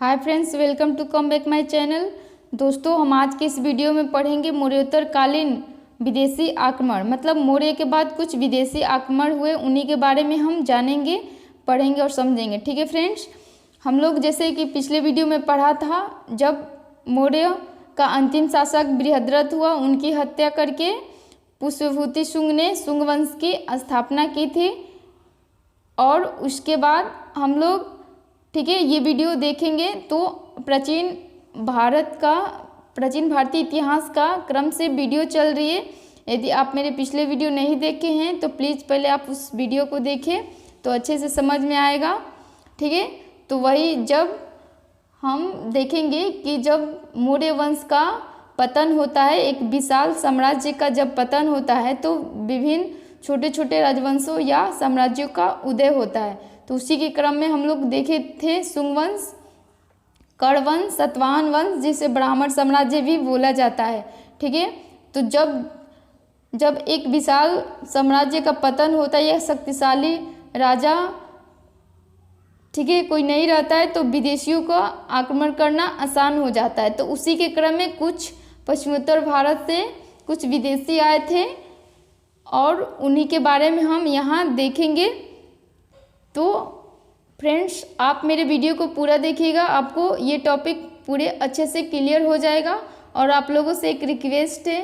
Hi friends, welcome to come back my channel. दोस्तों, हम आज के इस वीडियो में पढ़ेंगे मौर्योत्तरकालीन विदेशी आक्रमण, मतलब मौर्य के बाद कुछ विदेशी आक्रमण हुए, उन्हीं के बारे में हम जानेंगे, पढ़ेंगे और समझेंगे। ठीक है फ्रेंड्स, हम लोग जैसे कि पिछले वीडियो में पढ़ा था, जब मौर्य का अंतिम शासक बृहद्रथ हुआ, उनकी हत्या करके पुष्यभूति शुंग ने शुंग वंश की स्थापना की थी। और उसके बाद हम लोग, ठीक है, ये वीडियो देखेंगे तो प्राचीन भारतीय इतिहास का क्रम से वीडियो चल रही है। यदि आप मेरे पिछले वीडियो नहीं देखे हैं तो प्लीज़ पहले आप उस वीडियो को देखें तो अच्छे से समझ में आएगा। ठीक है, तो वही जब हम देखेंगे कि जब मौर्य वंश का पतन होता है, एक विशाल साम्राज्य का जब पतन होता है, तो विभिन्न छोटे छोटे राजवंशों या साम्राज्यों का उदय होता है। तो उसी के क्रम में हम लोग देखे थे शुंग वंश, कर्ण वंश, सातवाहन वंश, जिसे ब्राह्मण साम्राज्य भी बोला जाता है। ठीक है, तो जब एक विशाल साम्राज्य का पतन होता है या शक्तिशाली राजा, ठीक है, कोई नहीं रहता है, तो विदेशियों का आक्रमण करना आसान हो जाता है। तो उसी के क्रम में कुछ पश्चिमोत्तर भारत से कुछ विदेशी आए थे और उन्हीं के बारे में हम यहाँ देखेंगे। तो फ्रेंड्स, आप मेरे वीडियो को पूरा देखिएगा, आपको ये टॉपिक पूरे अच्छे से क्लियर हो जाएगा। और आप लोगों से एक रिक्वेस्ट है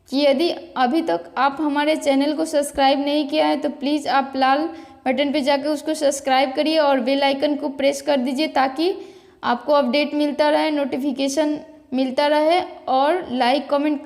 कि यदि अभी तक आप हमारे चैनल को सब्सक्राइब नहीं किया है तो प्लीज़ आप लाल बटन पे जाकर उसको सब्सक्राइब करिए और बेल आइकन को प्रेस कर दीजिए, ताकि आपको अपडेट मिलता रहे, नोटिफिकेशन मिलता रहे। और लाइक कमेंट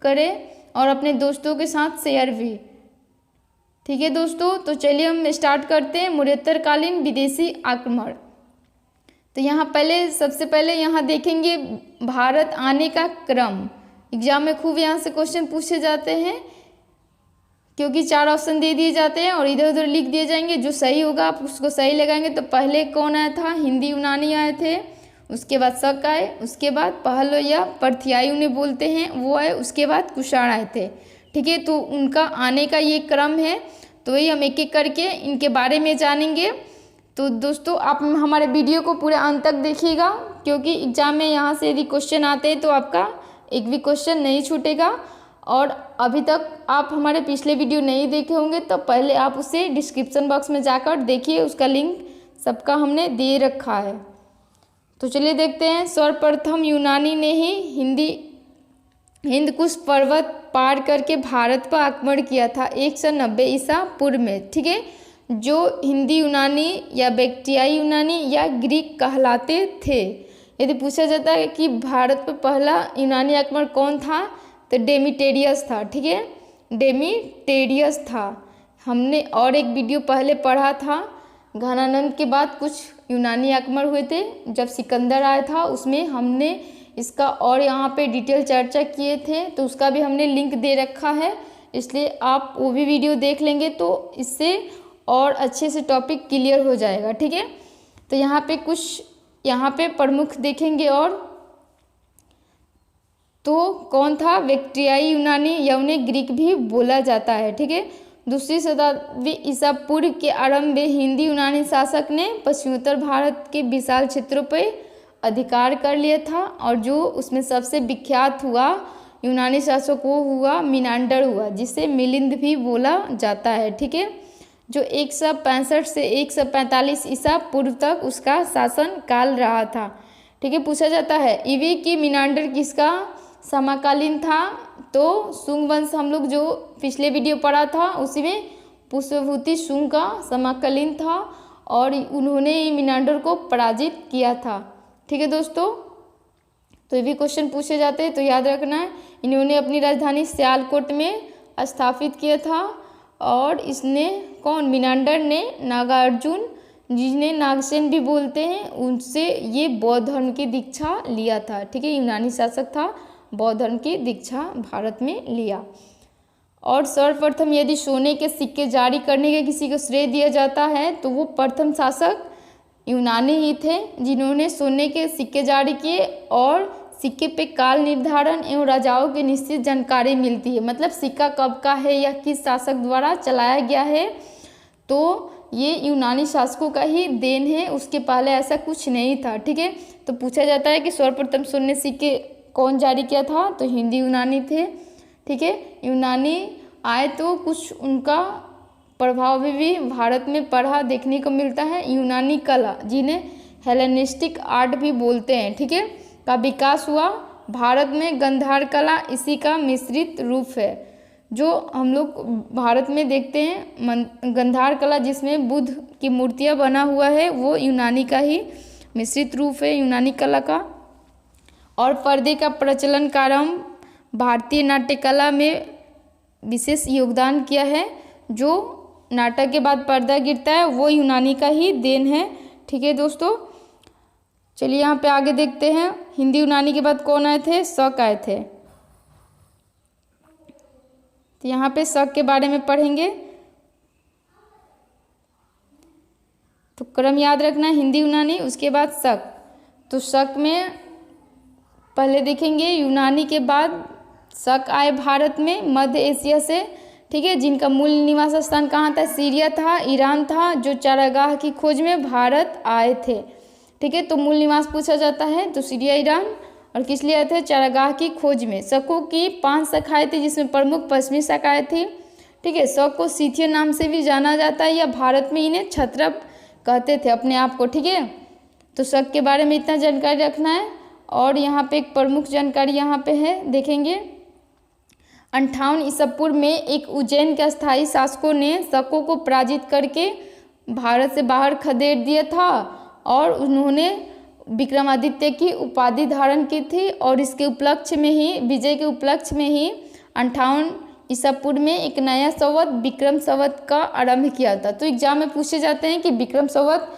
करें और अपने दोस्तों के साथ शेयर भी। ठीक है दोस्तों, तो चलिए हम स्टार्ट करते हैं मौर्योत्तरकालीन विदेशी आक्रमण। तो यहाँ सबसे पहले यहाँ देखेंगे भारत आने का क्रम। एग्जाम में खूब यहाँ से क्वेश्चन पूछे जाते हैं, क्योंकि 4 ऑप्शन दे दिए जाते हैं और इधर उधर लिख दिए जाएंगे। जो सही होगा आप उसको सही लगाएंगे। तो पहले कौन आया था? हिंदी यूनानी आए थे। उसके बाद शक आए, उसके बाद पहलो या परथियाई उन्हें बोलते हैं, वो आए। उसके बाद कुषाण आए थे। ठीक है, तो उनका आने का ये क्रम है। तो वही हम एक एक करके इनके बारे में जानेंगे। तो दोस्तों, आप हमारे वीडियो को पूरे अंत तक देखिएगा, क्योंकि एग्जाम में यहाँ से यदि क्वेश्चन आते हैं तो आपका एक भी क्वेश्चन नहीं छूटेगा। और अभी तक आप हमारे पिछले वीडियो नहीं देखे होंगे तो पहले आप उसे डिस्क्रिप्शन बॉक्स में जाकर देखिए, उसका लिंक सबका हमने दे रखा है। तो चलिए देखते हैं। सर्वप्रथम यूनानी ने ही हिंदकुश पर्वत पार करके भारत पर आक्रमण किया था 190 ईसा पूर्व में। ठीक है, जो हिंदी यूनानी या बैक्ट्रियाई यूनानी या ग्रीक कहलाते थे। यदि पूछा जाता है कि भारत पर पहला यूनानी आक्रमण कौन था, तो डेमीटेरियस था। ठीक है, डेमीटेरियस था। हमने और एक वीडियो पहले पढ़ा था, घनानंद के बाद कुछ यूनानी आक्रमण हुए थे जब सिकंदर आया था, उसमें हमने इसका और यहाँ पे डिटेल चर्चा किए थे, तो उसका भी हमने लिंक दे रखा है। इसलिए आप वो भी वीडियो देख लेंगे तो इससे और अच्छे से टॉपिक क्लियर हो जाएगा। ठीक है, तो यहाँ पे प्रमुख देखेंगे। और तो कौन था? बैक्ट्रियाई यूनानी, या उन्हें ग्रीक भी बोला जाता है। ठीक है, 2री शताब्दी ईसा पूर्व के आरंभ में हिंदी यूनानी शासक ने पश्चिमोत्तर भारत के विशाल क्षेत्रों पर अधिकार कर लिया था। और जो उसमें सबसे विख्यात हुआ यूनानी शासक वो हुआ मिनांडर हुआ, जिसे मिलिंद भी बोला जाता है। ठीक है, जो 165 से 145 ईसा पूर्व तक उसका शासन काल रहा था। ठीक है, पूछा जाता है ईवी की मिनांडर किसका समकालीन था? तो शुंग वंश, हम लोग जो पिछले वीडियो पढ़ा था उसी में पुष्यभूति शुंग का समकालीन था और उन्होंने मिनांडर को पराजित किया था। ठीक है दोस्तों, तो ये भी क्वेश्चन पूछे जाते हैं, तो याद रखना है। इन्होंने अपनी राजधानी सियालकोट में स्थापित किया था। और इसने कौन? मिनांडर ने नागार्जुन, जिन्हें नागसेन भी बोलते हैं, उनसे ये बौद्ध धर्म की दीक्षा लिया था। ठीक है, यूनानी शासक था, बौद्ध धर्म की दीक्षा भारत में लिया। और सर्वप्रथम यदि सोने के सिक्के जारी करने के किसी को श्रेय दिया जाता है तो वो प्रथम शासक यूनानी ही थे, जिन्होंने सोने के सिक्के जारी किए। और सिक्के पे काल निर्धारण एवं राजाओं की निश्चित जानकारी मिलती है, मतलब सिक्का कब का है या किस शासक द्वारा चलाया गया है। तो ये यूनानी शासकों का ही देन है, उसके पहले ऐसा कुछ नहीं था। ठीक है, तो पूछा जाता है कि सर्वप्रथम स्वर्ण सिक्के कौन जारी किया था, तो हिंदी यूनानी थे। ठीक है, यूनानी आए तो कुछ उनका प्रभाव भी भारत में पढ़ा देखने को मिलता है। यूनानी कला, जिन्हें हेलेनिस्टिक आर्ट भी बोलते हैं, ठीक है, का विकास हुआ भारत में। गंधार कला इसी का मिश्रित रूप है। जो हम लोग भारत में देखते हैं गंधार कला, जिसमें बुद्ध की मूर्तियाँ बना हुआ है, वो यूनानी का ही मिश्रित रूप है, यूनानी कला का। और पर्दे का प्रचलन का आरंभ भारतीय नाट्य कला में विशेष योगदान किया है। जो नाटक के बाद पर्दा गिरता है वो यूनानी का ही देन है। ठीक है दोस्तों, चलिए यहाँ पे आगे देखते हैं। हिंदी यूनानी के बाद कौन आए थे? शक आए थे। तो यहाँ पे शक के बारे में पढ़ेंगे। तो क्रम याद रखना, हिंदी यूनानी, उसके बाद शक। तो शक में पहले देखेंगे यूनानी के बाद शक आए भारत में मध्य एशिया से। ठीक है, जिनका मूल निवास स्थान कहाँ था? सीरिया था, ईरान था, जो चारागाह की खोज में भारत आए थे। ठीक है, तो मूल निवास पूछा जाता है तो सीरिया, ईरान। और किस लिए आए थे? चारागाह की खोज में। शकों की 5 शाखाएं थी, जिसमें प्रमुख पश्चिमी शाखाएं थी। ठीक है, शक को सीथिया नाम से भी जाना जाता है, या भारत में इन्हें क्षत्रप कहते थे अपने आप को। ठीक है, तो शक के बारे में इतना जानकारी रखना है। और यहाँ पे एक प्रमुख जानकारी यहाँ पे है, देखेंगे। 58 ईसा पूर्व में एक उज्जैन के अस्थायी शासकों ने शकों को पराजित करके भारत से बाहर खदेड़ दिया था, और उन्होंने विक्रमादित्य की उपाधि धारण की थी। और इसके उपलक्ष्य में ही, विजय के उपलक्ष्य में ही 58 ईसा पूर्व में एक नया संवत विक्रम संवत का आरंभ किया था। तो एग्जाम में पूछे जाते हैं कि विक्रम संवत,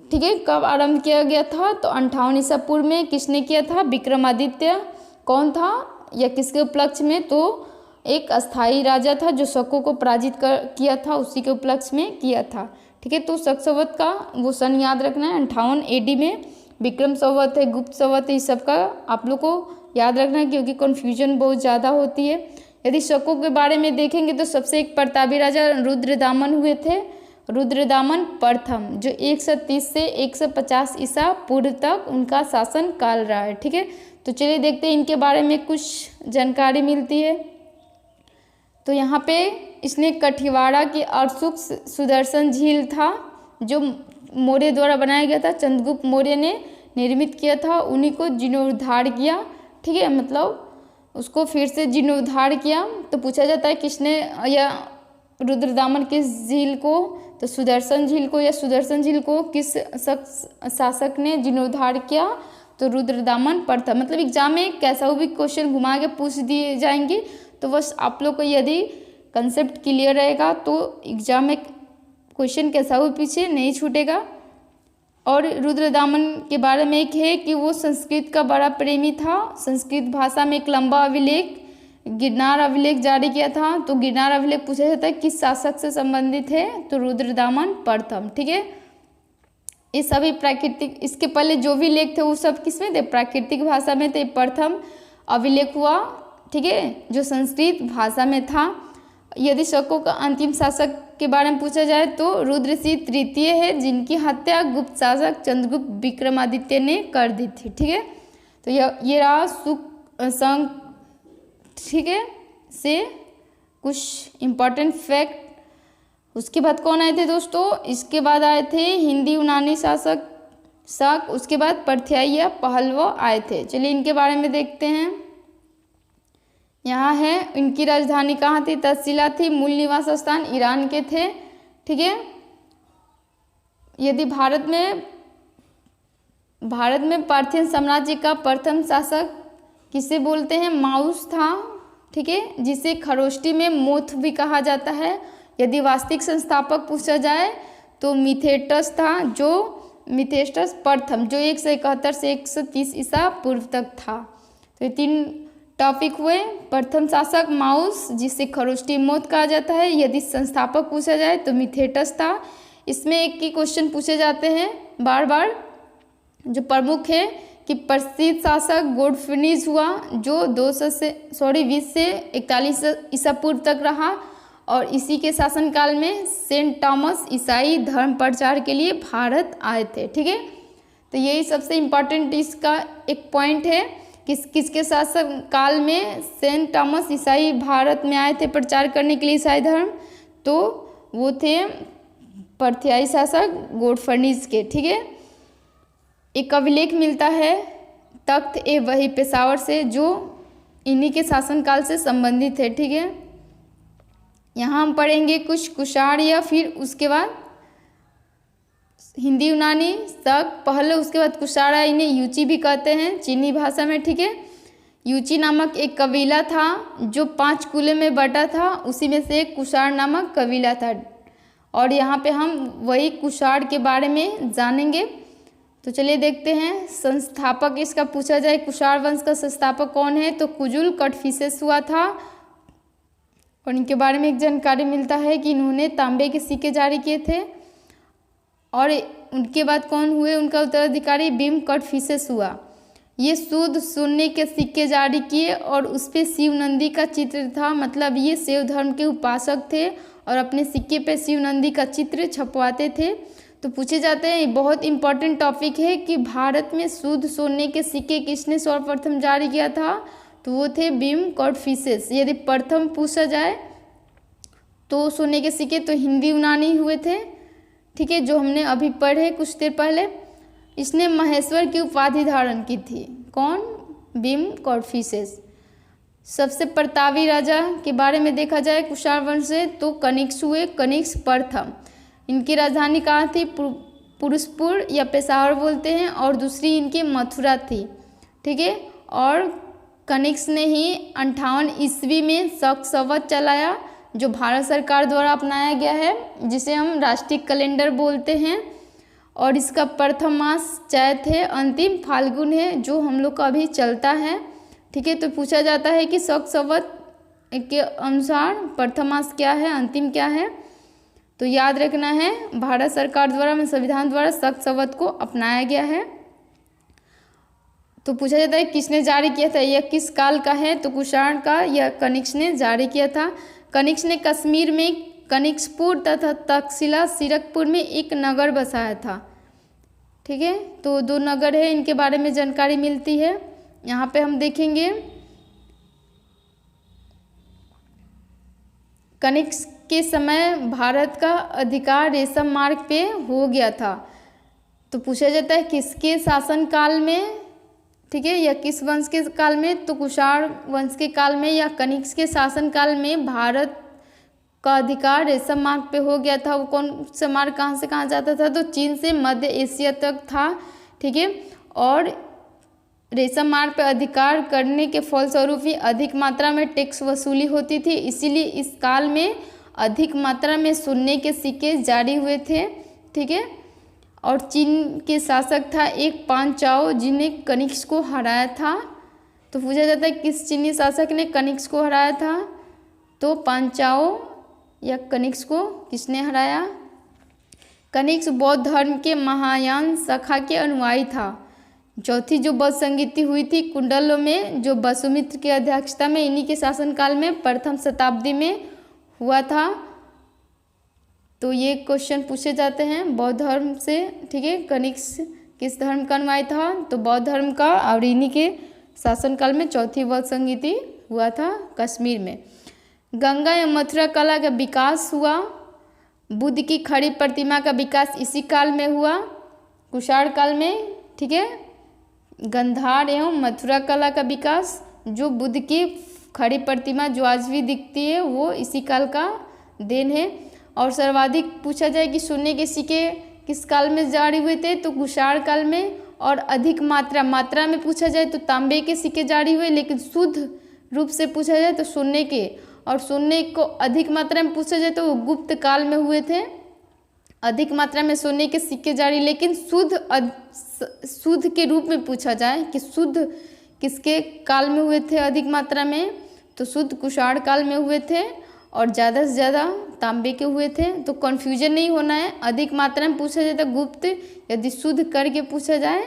ठीक है, कब आरंभ किया गया था? तो 58 ईसा पूर्व में। किसने किया था? विक्रमादित्य। कौन था या किसके उपलक्ष्य में? तो एक अस्थाई राजा था जो शकों को पराजित किया था, उसी के उपलक्ष्य में किया था। ठीक है, तो शक संवत का वो सन याद रखना है, 58 AD में। विक्रम संवत है, गुप्त संवत है, इस सब का आप लोग को याद रखना है, क्योंकि कन्फ्यूजन बहुत ज़्यादा होती है। यदि शकों के बारे में देखेंगे तो सबसे एक प्रतापी राजा रुद्रदामन हुए थे, रुद्रदामन प्रथम, जो 130 से 150 ईसा पूर्व तक उनका शासन काल रहा है। ठीक है, तो चलिए देखते हैं इनके बारे में कुछ जानकारी मिलती है। तो यहाँ पे इसने कठिवाड़ा की अरसुक सुदर्शन झील था, जो मौर्य द्वारा बनाया गया था, चंद्रगुप्त मौर्य ने निर्मित किया था, उन्हीं को जीर्णोद्धार किया। ठीक है, मतलब उसको फिर से जीर्णोद्धार किया। तो पूछा जाता है किसने, या रुद्रदामन किस झील को? तो सुदर्शन झील को, या सुदर्शन झील को किस शासक ने जीर्णोद्धार किया? तो रुद्रदामन प्रथम। मतलब एग्जाम में कैसा भी क्वेश्चन घुमा के पूछ दिए जाएंगे, तो बस आप लोग को यदि कंसेप्ट क्लियर रहेगा तो एग्जाम में क्वेश्चन कैसा भी पीछे नहीं छूटेगा। और रुद्रदामन के बारे में एक है कि वो संस्कृत का बड़ा प्रेमी था। संस्कृत भाषा में एक लंबा अभिलेख, गिरनार अभिलेख जारी किया था। तो गिरनार अभिलेख पूछा जाता है किस शासक से संबंधित है? तो रुद्रदामन प्रथम। ठीक है, ये सभी प्राकृतिक, इसके पहले जो भी लेख थे वो सब किस में थे? प्राकृतिक भाषा में थे। प्रथम अभिलेख हुआ, ठीक है, जो संस्कृत भाषा में था। यदि शकों का अंतिम शासक के बारे में पूछा जाए तो रुद्रसिंह तृतीय है, जिनकी हत्या गुप्त शासक चंद्रगुप्त विक्रमादित्य ने कर दी थी। ठीक है, तो ये रहा सुख संघ, ठीक है, से कुछ इम्पोर्टेंट फैक्ट। उसके बाद कौन आए थे दोस्तों? इसके बाद आए थे हिंदी यूनानी शासक शक, उसके बाद परथियाई या पहलव आए थे। चलिए इनके बारे में देखते हैं। यहाँ है, इनकी राजधानी कहाँ थी? तक्षशिला थी। मूल निवास स्थान ईरान के थे। ठीक है, यदि भारत में पार्थियन साम्राज्य का प्रथम शासक किसे बोलते हैं? माउस था। ठीक है, जिसे खरोष्टी में मोथ भी कहा जाता है। यदि वास्तविक संस्थापक पूछा जाए तो मिथेटस था, जो मिथेटस प्रथम, जो 171 से 130 ईसा पूर्व तक था। तो ये 3 टॉपिक हुए। प्रथम शासक माउस, जिसे खरोष्टी मोथ कहा जाता है। यदि संस्थापक पूछा जाए तो मिथेटस था। इसमें एक ही क्वेश्चन पूछे जाते हैं बार बार, जो प्रमुख है कि प्रसिद्ध शासक गोडफिनिज हुआ, जो 20 से 41 ईसा पूर्व तक रहा। और इसी के शासनकाल में सेंट थॉमस ईसाई धर्म प्रचार के लिए भारत आए थे। ठीक है, तो यही सबसे इम्पॉर्टेंट इसका एक पॉइंट है। किसके शासन काल में सेंट थॉमस ईसाई भारत में आए थे प्रचार करने के लिए ईसाई धर्म? तो वो थे परथियाई शासक गॉडफर्निज के। ठीक है, एक अभिलेख मिलता है तख्त ए वही पेशावर से जो इन्हीं के शासनकाल से संबंधित है। ठीक है, यहाँ हम पढ़ेंगे कुछ कुषाण या फिर उसके बाद हिंदी यूनानी शक पहले, उसके बाद कुषाणा, इन्हें यूची भी कहते हैं चीनी भाषा में। ठीक है, यूची नामक एक कबीला था जो 5 कुले में बटा था, उसी में से एक कुषाण नामक कबीला था। और यहाँ पे हम वही कुषाण के बारे में जानेंगे। तो चलिए देखते हैं। संस्थापक इसका पूछा जाए कुषाण वंश का संस्थापक कौन है, तो कुजुल कटफिसेस हुआ था। और इनके बारे में एक जानकारी मिलता है कि इन्होंने तांबे के सिक्के जारी किए थे। और उनके बाद कौन हुए, उनका उत्तराधिकारी भीम कटफिसेस हुआ। ये शुद्ध सोने के सिक्के जारी किए और उस पर शिव नंदी का चित्र था, मतलब ये शिव धर्म के उपासक थे और अपने सिक्के पे शिव नंदी का चित्र छपवाते थे। तो पूछे जाते हैं, ये बहुत इंपॉर्टेंट टॉपिक है कि भारत में शुद्ध सोने के सिक्के किसने सर्वप्रथम जारी किया था, तो वो थे भीम कटफिसेस। यदि प्रथम पूछा जाए तो सोने के सिक्के तो हिंदी यूनानी हुए थे। ठीक है, जो हमने अभी पढ़े कुछ देर पहले। इसने महेश्वर की उपाधि धारण की थी। कौन? भीम कटफिसेस। सबसे प्रतापी राजा के बारे में देखा जाए कुषाण वंश से तो कनिष्क हुए, कनिष्क प्रथम। इनकी राजधानी कहाँ थी? पुरुषपुर या पेशावर बोलते हैं, और दूसरी इनकी मथुरा थी। ठीक है, और कनिष्क ने ही 58 ईस्वी में शक संवत चलाया, जो भारत सरकार द्वारा अपनाया गया है, जिसे हम राष्ट्रीय कैलेंडर बोलते हैं। और इसका प्रथम मास चैत है, अंतिम फाल्गुन है, जो हम लोग का अभी चलता है। ठीक है, तो पूछा जाता है कि शक संवत के अनुसार प्रथम मास क्या है, अंतिम क्या है? तो याद रखना है, भारत सरकार द्वारा में संविधान द्वारा शक संवत को अपनाया गया है। तो पूछा जाता है किसने जारी किया था, यह किस काल का है, तो कुषाण का या कनिष्क ने जारी किया था। कनिष्क ने कश्मीर में कनिष्कपुर तथा तक्षशिला सीरकपुर में एक नगर बसाया था। ठीक है, तो 2 नगर है, इनके बारे में जानकारी मिलती है। यहाँ पे हम देखेंगे कनिष्क के समय भारत का अधिकार रेशम मार्ग पे हो गया था। तो पूछा जाता है किसके शासन काल में, ठीक है, या किस वंश के काल में, तो कुषाण वंश के काल में या कनिष्क के शासन काल में भारत का अधिकार रेशम मार्ग पे हो गया था। वो कौन सा मार्ग कहाँ से कहाँ जाता था, तो चीन से मध्य एशिया तक था। ठीक है, और रेशम मार्ग पे अधिकार करने के फलस्वरूप ही अधिक मात्रा में टैक्स वसूली होती थी, इसीलिए इस काल में अधिक मात्रा में सोने के सिक्के जारी हुए थे। ठीक है, और चीन के शासक था एक पांचाओ, जिन्हें कनिष्क को हराया था। तो पूछा जाता है किस चीनी शासक ने कनिष्क को हराया था, तो पांचाओ या कनिष्क को किसने हराया? कनिष्क बौद्ध धर्म के महायान शाखा के अनुयायी था। चौथी जो बौद्ध संगीति हुई थी कुंडलों में, जो वसुमित्र की अध्यक्षता में इन्हीं के शासनकाल में प्रथम शताब्दी में हुआ था। तो ये क्वेश्चन पूछे जाते हैं बौद्ध धर्म से। ठीक है, कनिष्क किस धर्म का अनुयायी था, तो बौद्ध धर्म का, और इन्हीं के शासनकाल में चौथी बौद्ध संगीति हुआ था कश्मीर में। गंगा या मथुरा कला का विकास हुआ। बुद्ध की खड़ी प्रतिमा का विकास इसी काल में हुआ, कुषाण काल में। ठीक है, गंधार एवं मथुरा कला का विकास, जो बुद्ध की खड़ी प्रतिमा जो आज भी दिखती है, वो इसी काल का देन है। और सर्वाधिक पूछा जाए कि सोने के सिक्के किस काल में जारी हुए थे, तो कुषाण काल में। और अधिक मात्रा में पूछा जाए तो तांबे के सिक्के जारी हुए, लेकिन शुद्ध रूप से पूछा जाए तो सोने के, और सोने को अधिक मात्रा में पूछा जाए तो वो गुप्त काल में हुए थे। अधिक मात्रा में सोने के सिक्के जारी, लेकिन शुद्ध के रूप में पूछा जाए कि शुद्ध किसके काल में हुए थे अधिक मात्रा में, तो शुद्ध कुषाण काल में हुए थे, और ज़्यादा से ज़्यादा तांबे के हुए थे। तो कन्फ्यूजन नहीं होना है, अधिक मात्रा में पूछा जाए तो गुप्त, यदि शुद्ध करके पूछा जाए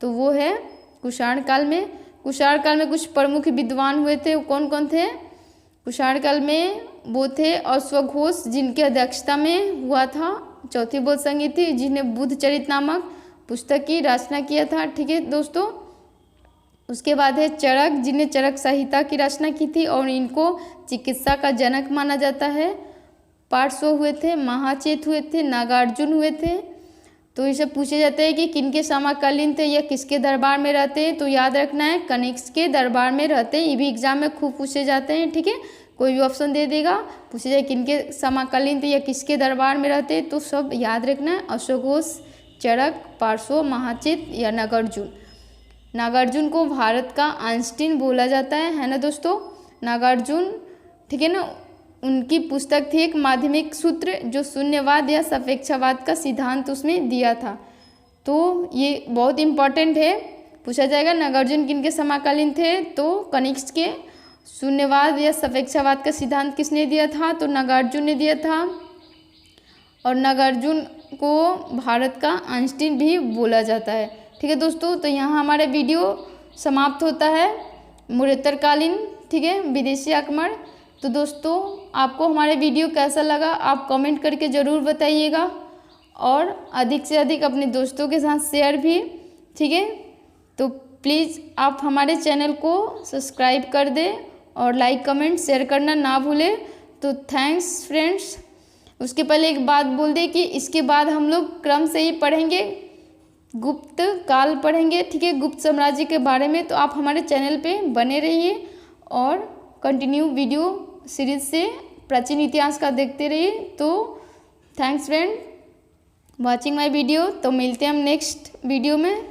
तो वो है कुषाण काल में। कुषाण काल में कुछ प्रमुख विद्वान हुए थे, वो कौन कौन थे? कुषाण काल में वो थे अश्वघोष, जिनकी अध्यक्षता में हुआ था। चौथी बौद्ध संघ थी जिन्हें बुद्ध चरित नामक पुस्तक की रचना किया था। ठीक है दोस्तों, उसके बाद है चरक, जिन्हें चरक संहिता की रचना की थी और इनको चिकित्सा का जनक माना जाता है। पार्श्व हुए थे, महाचेत हुए थे, नागार्जुन हुए थे। तो इसे पूछे जाते हैं कि किनके समकालीन थे या किसके दरबार में रहते हैं, तो याद रखना है कनिष्क के दरबार में रहते हैं। ये भी एग्जाम में खूब पूछे जाते हैं। ठीक है, कोई भी ऑप्शन दे देगा, पूछे जाए किनके समकालीन थे या किसके दरबार में रहते हैं, तो सब याद रखना है अश्वघोष, चरक, पार्श्व, महाचेत या नागार्जुन। नागार्जुन को भारत का आइंस्टीन बोला जाता है ना दोस्तों, नागार्जुन। ठीक है ना, उनकी पुस्तक थी एक माध्यमिक सूत्र, जो शून्यवाद या सापेक्षवाद का सिद्धांत उसमें दिया था। तो ये बहुत इम्पॉर्टेंट है, पूछा जाएगा नागार्जुन किनके समकालीन थे, तो कनिष्क के। शून्यवाद या सापेक्षवाद का सिद्धांत किसने दिया था, तो नागार्जुन ने दिया था। और नागार्जुन को भारत का आइंस्टीन भी बोला जाता है। ठीक है दोस्तों, तो यहाँ हमारा वीडियो समाप्त होता है, मौर्योत्तरकालीन। ठीक है, विदेशी आक्रमण। तो दोस्तों आपको हमारे वीडियो कैसा लगा आप कमेंट करके ज़रूर बताइएगा, और अधिक से अधिक अपने दोस्तों के साथ शेयर भी। ठीक है, तो प्लीज़ आप हमारे चैनल को सब्सक्राइब कर दें और लाइक कमेंट शेयर करना ना भूलें। तो थैंक्स फ्रेंड्स। उसके पहले एक बात बोल दें कि इसके बाद हम लोग क्रम से ही पढ़ेंगे, गुप्त काल पढ़ेंगे। ठीक है, गुप्त साम्राज्य के बारे में। तो आप हमारे चैनल पे बने रहिए और कंटिन्यू वीडियो सीरीज से प्राचीन इतिहास का देखते रहिए। तो thanks friend watching my video. तो मिलते हैं हम नेक्स्ट वीडियो में।